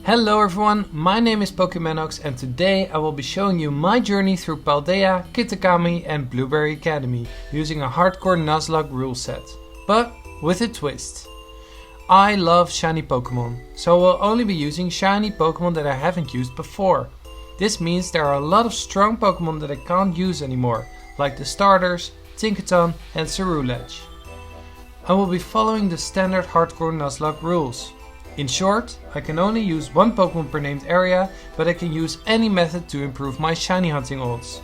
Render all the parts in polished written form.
Hello everyone, my name is Pokemennox and today I will be showing you my journey through Paldea, Kitakami and Blueberry Academy using a hardcore Nuzlocke rule set, but with a twist. I love shiny Pokemon, so I will only be using shiny Pokemon that I haven't used before. This means there are a lot of strong Pokemon that I can't use anymore, like the starters, Tinkaton and Ruleset. I will be following the standard hardcore Nuzlocke rules. In short, I can only use one Pokemon per named area, but I can use any method to improve my shiny hunting odds.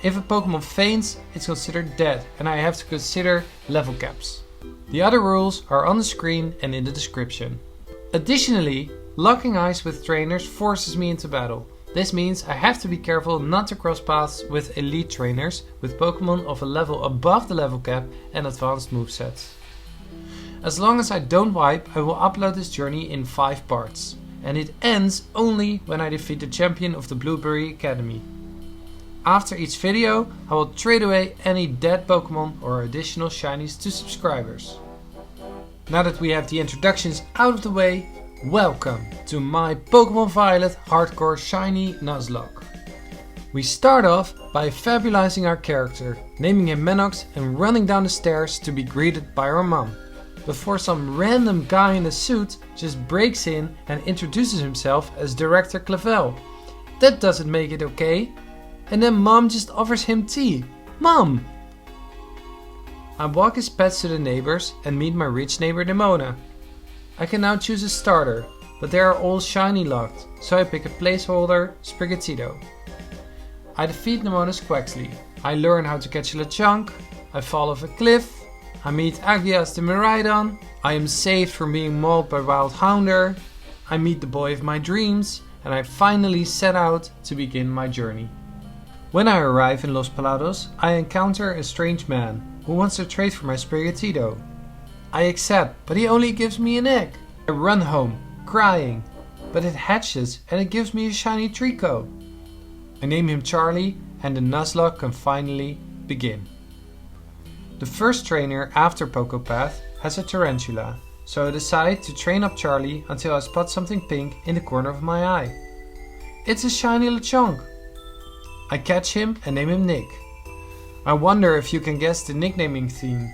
If a Pokemon faints, it's considered dead and I have to consider level caps. The other rules are on the screen and in the description. Additionally, locking eyes with trainers forces me into battle. This means I have to be careful not to cross paths with elite trainers with Pokemon of a level above the level cap and advanced movesets. As long as I don't wipe, I will upload this journey in 5 parts, and it ends only when I defeat the champion of the Blueberry Academy. After each video, I will trade away any dead Pokemon or additional shinies to subscribers. Now that we have the introductions out of the way, welcome to my Pokemon Violet Hardcore Shiny Nuzlocke. We start off by fabulizing our character, naming him Mennox and running down the stairs to be greeted by our mom. Before some random guy in a suit just breaks in and introduces himself as Director Clavel. That doesn't make it okay. And then Mom just offers him tea. Mom! I walk his pets to the neighbors and meet my rich neighbor Nimona. I can now choose a starter, but they are all shiny locked, so I pick a placeholder, Sprigatito. I defeat Nimona's Quaxly. I learn how to catch a Lechonk. I fall off a cliff. I meet Agias the Miraidon, I am saved from being mauled by Wild Hounder, I meet the boy of my dreams, and I finally set out to begin my journey. When I arrive in Los Palados, I encounter a strange man who wants to trade for my Sprigatito. I accept, but he only gives me an egg. I run home, crying, but it hatches and it gives me a shiny Trico. I name him Charlie and the Nuzlocke can finally begin. The first trainer after Pokepath has a Tarantula, so I decide to train up Charlie until I spot something pink in the corner of my eye. It's a shiny Lechonk. I catch him and name him Nick. I wonder if you can guess the nicknaming theme.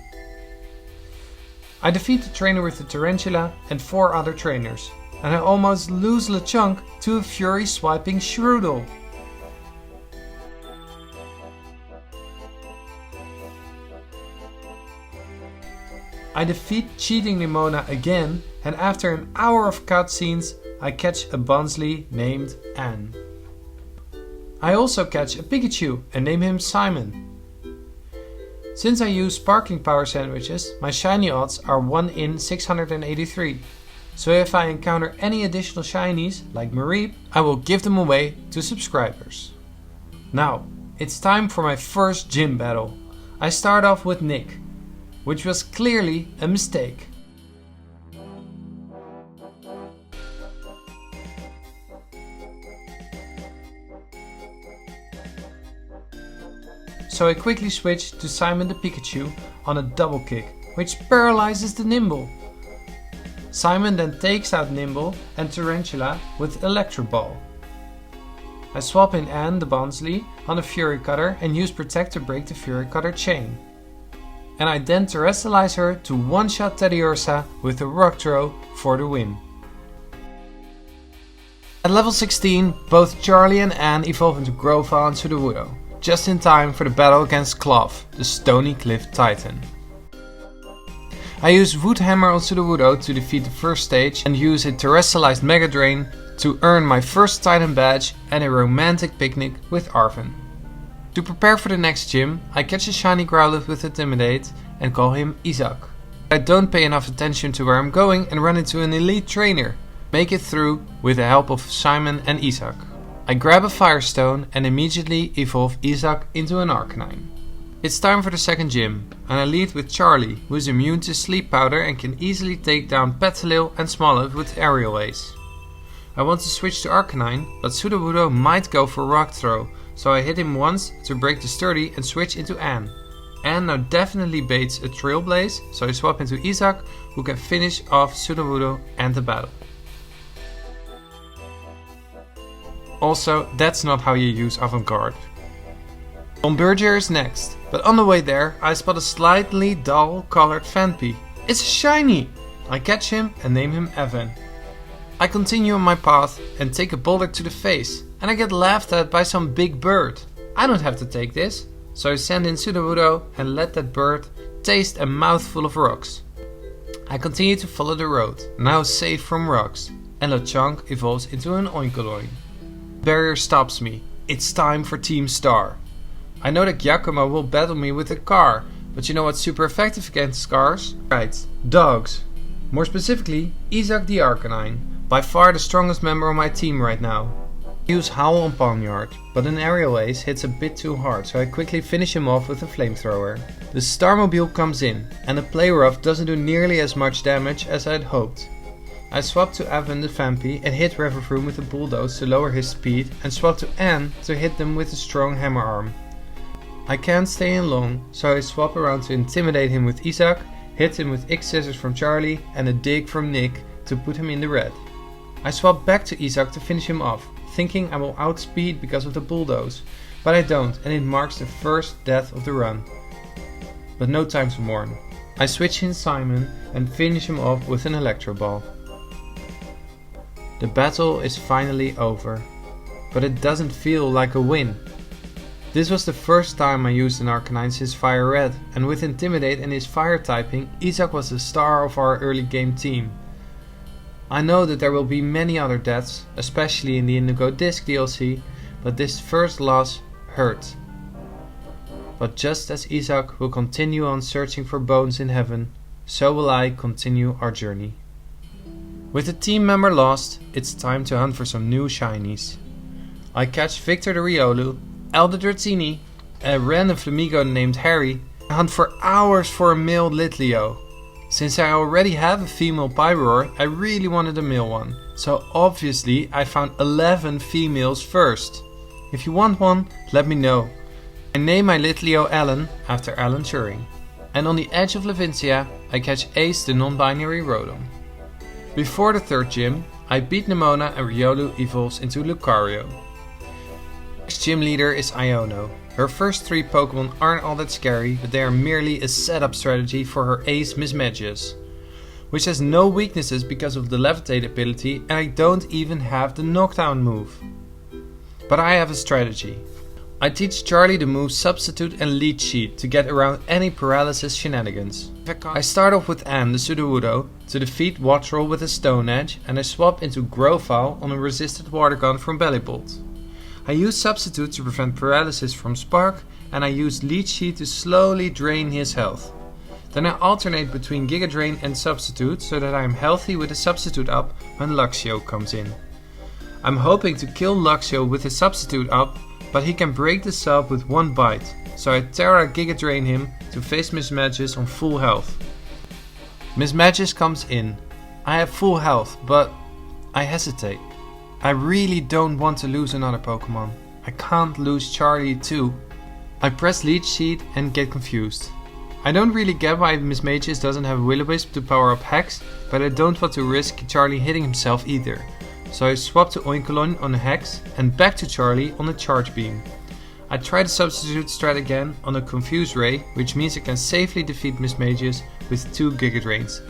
I defeat the trainer with the Tarantula and 4 other trainers, and I almost lose Lechonk to a Fury swiping Shroodle. I defeat cheating Nimona again, and after an hour of cutscenes, I catch a Bonsley named Anne. I also catch a Pikachu and name him Simon. Since I use sparkling power sandwiches, my shiny odds are 1 in 683. So if I encounter any additional shinies, like Mareep, I will give them away to subscribers. Now, it's time for my first gym battle. I start off with Nick, which was clearly a mistake. So I quickly switch to Simon the Pikachu on a double kick, which paralyzes the Nimble. Simon then takes out Nimble and Tarantula with Electro Ball. I swap in Anne the Bonsley on a Fury Cutter and use Protect to break the Fury Cutter chain. And I then terrestrialize her to one-shot Teddiursa with a Rock Throw for the win. At level 16, both Charlie and Anne evolve into Grova and Sudowoodo, just in time for the battle against Cloth, the Stony Cliff Titan. I use Wood Hammer on Sudowoodo to defeat the first stage and use a terrestrialized Mega Drain to earn my first Titan badge and a romantic picnic with Arven. To prepare for the next gym, I catch a shiny Growlithe with Intimidate and call him Isaac. I don't pay enough attention to where I'm going and run into an elite trainer. Make it through with the help of Simon and Isaac. I grab a Firestone and immediately evolve Isaac into an Arcanine. It's time for the second gym, and I lead with Charlie, who is immune to Sleep Powder and can easily take down Petilil and Smoliv with Aerial Ace. I want to switch to Arcanine, but Sudowoodo might go for Rock Throw, so I hit him once to break the sturdy and switch into Anne. Anne now definitely baits a Trailblaze, so I swap into Isaac, who can finish off Sudowoodo and the battle. Also, that's not how you use avant-garde. Bomberger is next, but on the way there I spot a slightly dull colored Phanpy. It's a shiny! I catch him and name him Evan. I continue on my path and take a boulder to the face, and I get laughed at by some big bird. I don't have to take this, so I send in Sudowoodo and let that bird taste a mouthful of rocks. I continue to follow the road, now safe from rocks, and Lechonk evolves into an Oinkoloin. Barrier stops me. It's time for Team Star. I know that Giacomo will battle me with a car, but you know what's super effective against cars? Right, dogs. More specifically, Isaac the Arcanine, by far the strongest member of my team right now. I use Howl on Pawniard, but an aerial ace hits a bit too hard, so I quickly finish him off with a flamethrower. The Starmobile comes in, and the Play Rough doesn't do nearly as much damage as I'd hoped. I swap to Evan the Phanpy and hit Revavroom with a Bulldoze to lower his speed, and swap to Anne to hit them with a strong hammer arm. I can't stay in long, so I swap around to intimidate him with Isaac, hit him with X-Scissors from Charlie and a dig from Nick to put him in the red. I swap back to Isaac to finish him off, thinking I will outspeed because of the Bulldoze, but I don't, and it marks the first death of the run. But no time to mourn. I switch in Simon and finish him off with an Electro Ball. The battle is finally over, but it doesn't feel like a win. This was the first time I used an Arcanine since Fire Red, and with Intimidate and his fire typing, Isaac was the star of our early game team. I know that there will be many other deaths, especially in the Indigo Disc DLC, but this first loss hurt. But just as Isaac will continue on searching for bones in heaven, so will I continue our journey. With a team member lost, it's time to hunt for some new shinies. I catch Victor the Riolu, El the Dratini, a random Flamigo named Harry. I hunt for hours for a male Litleo. Since I already have a female Pyroar, I really wanted a male one, so obviously I found 11 females first. If you want one, let me know. I name my Litleo Alan after Alan Turing. And on the edge of Levincia, I catch Ace the non-binary Rotom. Before the third gym, I beat Nemona and Riolu evolves into Lucario. Next gym leader is Iono. Her first 3 Pokemon aren't all that scary, but they are merely a setup strategy for her ace Mismagius, which has no weaknesses because of the Levitate ability, and I don't even have the knockdown move. But I have a strategy. I teach Charlie the moves Substitute and Leech Sheet to get around any paralysis shenanigans. I start off with Anne the Sudowoodo to defeat Wattrel with a Stone Edge, and I swap into Growlithe on a resisted Water Gun from Bellibolt. I use Substitute to prevent paralysis from Spark, and I use Leech Sheet to slowly drain his health. Then I alternate between Giga Drain and Substitute so that I am healthy with a Substitute up when Luxio comes in. I'm hoping to kill Luxio with his Substitute up, but he can break the sub with one bite, so I Terra Giga Drain him to face Mismagius on full health. Mismagius comes in. I have full health, but I hesitate. I really don't want to lose another Pokemon. I can't lose Charlie too. I press Leech Seed and get confused. I don't really get why Mismagius doesn't have Will-O-Wisp to power up Hex, but I don't want to risk Charlie hitting himself either. So I swap to Oinkoloin on a Hex and back to Charlie on a Charge Beam. I try the Substitute strat again on a Confuse Ray, which means I can safely defeat Mismagius with 2 Giga Drains.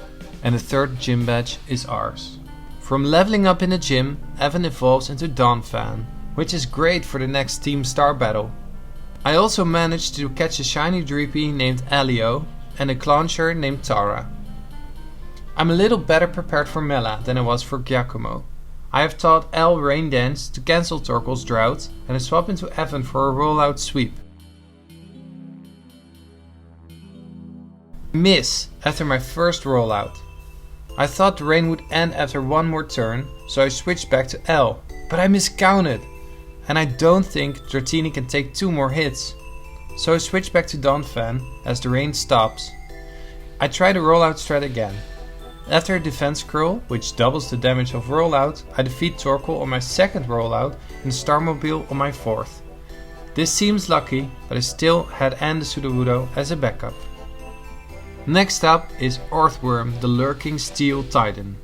And the third gym badge is ours. From leveling up in the gym, Evan evolves into Donphan, which is great for the next Team Star battle. I also managed to catch a shiny Dreepy named Alio and a Clauncher named Tara. I'm a little better prepared for Mela than I was for Giacomo. I have taught El Rain Dance to cancel Torkoal's Drought, and I swap into Evan for a rollout sweep. Miss after my first rollout. I thought the rain would end after one more turn, so I switched back to L, but I miscounted, and I don't think Dratini can take 2 more hits. So I switched back to Donphan as the rain stops. I try the rollout strat again. After a defense curl, which doubles the damage of rollout, I defeat Torkoal on my second rollout and Starmobile on my fourth. This seems lucky, but I still had Anne the Sudowoodo as a backup. Next up is Earthworm, the lurking Steel Titan,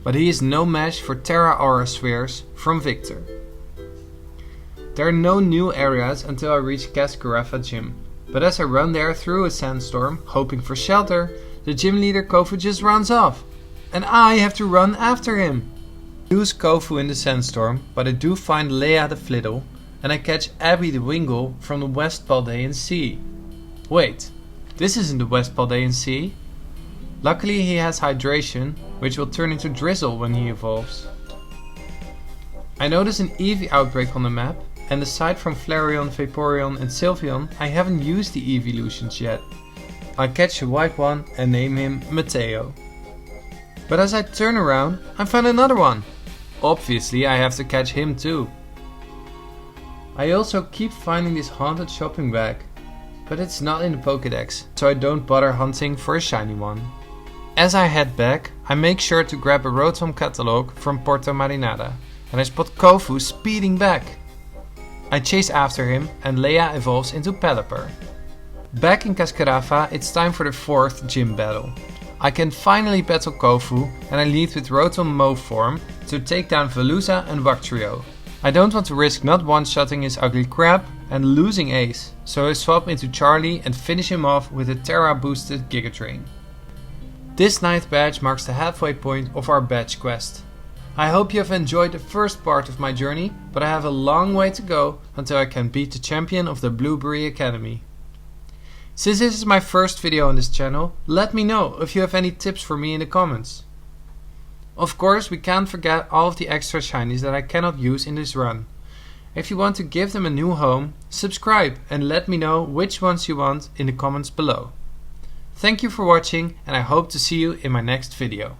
but he is no match for Terra Aura Spheres from Victor. There are no new areas until I reach Cascarafa Gym, but as I run there through a sandstorm, hoping for shelter, the gym leader Kofu just runs off, and I have to run after him. I lose Kofu in the sandstorm, but I do find Leia the Flittle, and I catch Abby the Wingull from the West Paldean Sea. Wait, this isn't the West Paldean Sea? Luckily he has hydration, which will turn into drizzle when he evolves. I notice an Eevee outbreak on the map, and aside from Flareon, Vaporeon and Sylveon, I haven't used the evolutions yet. I catch a white one and name him Mateo. But as I turn around, I find another one. Obviously I have to catch him too. I also keep finding this haunted shopping bag, but it's not in the Pokédex, so I don't bother hunting for a shiny one. As I head back, I make sure to grab a Rotom catalog from Porto Marinada, and I spot Kofu speeding back. I chase after him and Leia evolves into Pelipper. Back in Cascarafa, it's time for the 4th gym battle. I can finally battle Kofu and I lead with Rotom Mauve form to take down Veluza and Wugtrio. I don't want to risk not one-shotting his ugly crab and losing Ace, so I swap into Charlie and finish him off with a Terra boosted Giga Drain. This 9th badge marks the halfway point of our badge quest. I hope you have enjoyed the first part of my journey, but I have a long way to go until I can beat the champion of the Blueberry Academy. Since this is my first video on this channel, let me know if you have any tips for me in the comments. Of course, we can't forget all of the extra shinies that I cannot use in this run. If you want to give them a new home, subscribe and let me know which ones you want in the comments below. Thank you for watching and I hope to see you in my next video.